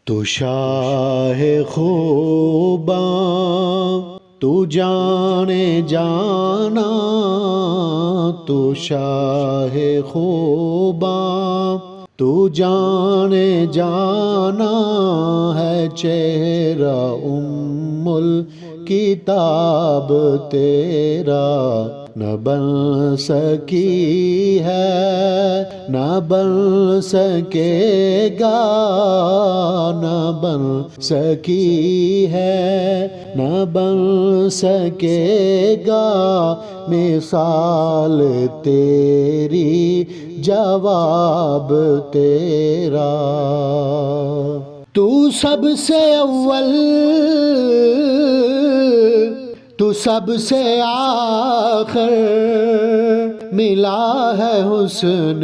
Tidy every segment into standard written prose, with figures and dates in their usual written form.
تو شاہ خوباں تو جانے جانا، تو شاہ خوباں تو جانے جانا ہے، چہرہ الکتاب تیرا نہ بن سکی ہے، نہ بن سکے گا، نہ بن سکی ہے، نہ بن سکے گا مثال تیری، جواب تیرا۔ تو سب سے اول، تو سب سے آخر، ملا ہے حسن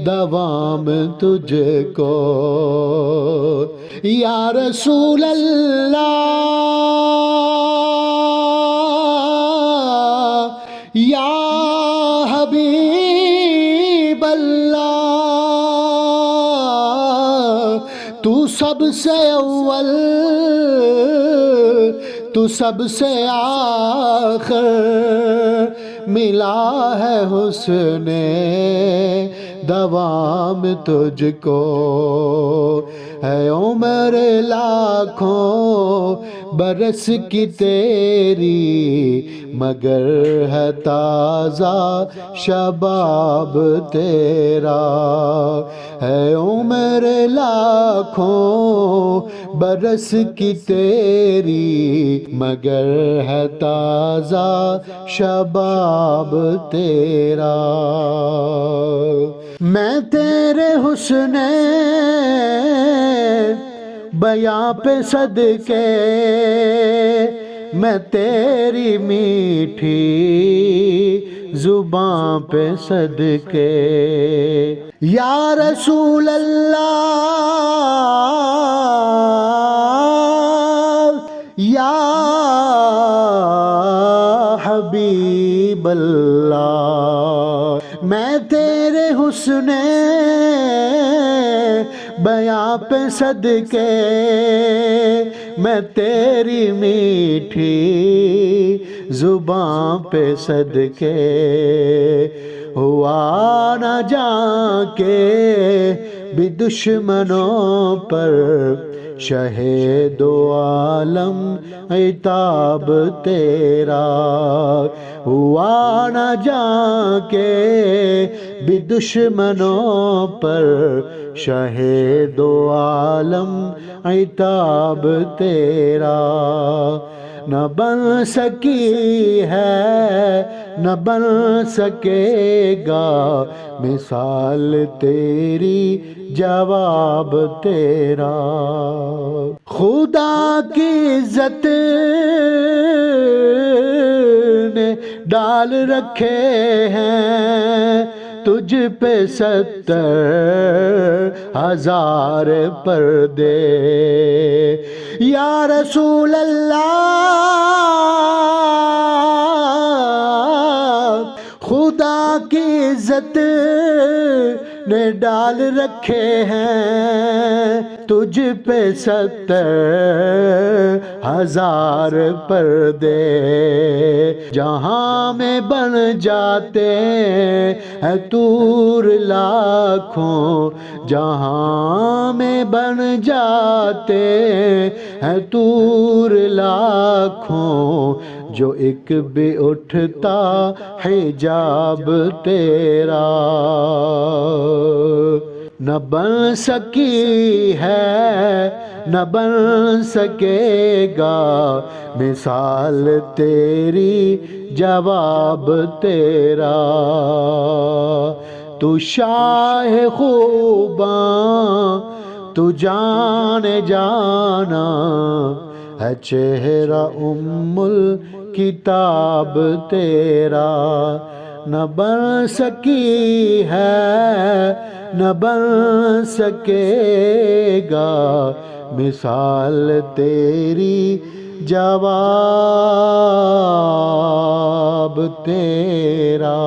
دوام تجھ کو یا رسول اللہ، یا حبیب اللہ۔ تو سب سے اول، تو سب سے آخر، ملا ہے حسن دوام تجھ کو، ہے عمر لاکھوں برس کی تیری، مگر ہے تازہ شباب تیرا، ہے عمر لاکھوں برس کی تیری، مگر ہے تازہ شباب تیرا۔ میں تیرے حسن بیاں پہ صدقے، میں تیری میٹھی زباں پہ صدقے، یا رسول اللہ، یا حبیب اللہ۔ میں تیرے حسن بیاں پہ صدقے، میں تیری میٹھی زباں پہ صدقے، ہوا نہ جاں کے بھی دشمنوں پر شہ دو عالم عتاب تیرا، ہوا نہ جاں کے بھی دشمنوں پر شہ دو عالم عتاب تیرا، نہ بن سکی ہے، نہ بن سکے گا مثال تیری، جواب تیرا۔ خدا کی عزت نے ڈال رکھے ہیں تجھ پہ 70,000 پردے، یا رسول اللہ، خدا کی عزت نے ڈال رکھے ہیں تجھ پہ 70,000 پردے، جہاں میں بن جاتے ہیں طور لاکھوں، جہاں میں بن جاتے ہیں طور لاکھوں، جو ایک بھی اٹھتا حجاب تیرا، نہ بن سکی ہے، نہ بن سکے گا مثال تیری، جواب تیرا۔ تو شاہ خوباں تو جانے جانا، ہے چہرہ الکتاب تیرا، نہ بن سکی ہے، نہ بن سکے گا مثال تیری، جواب تیرا۔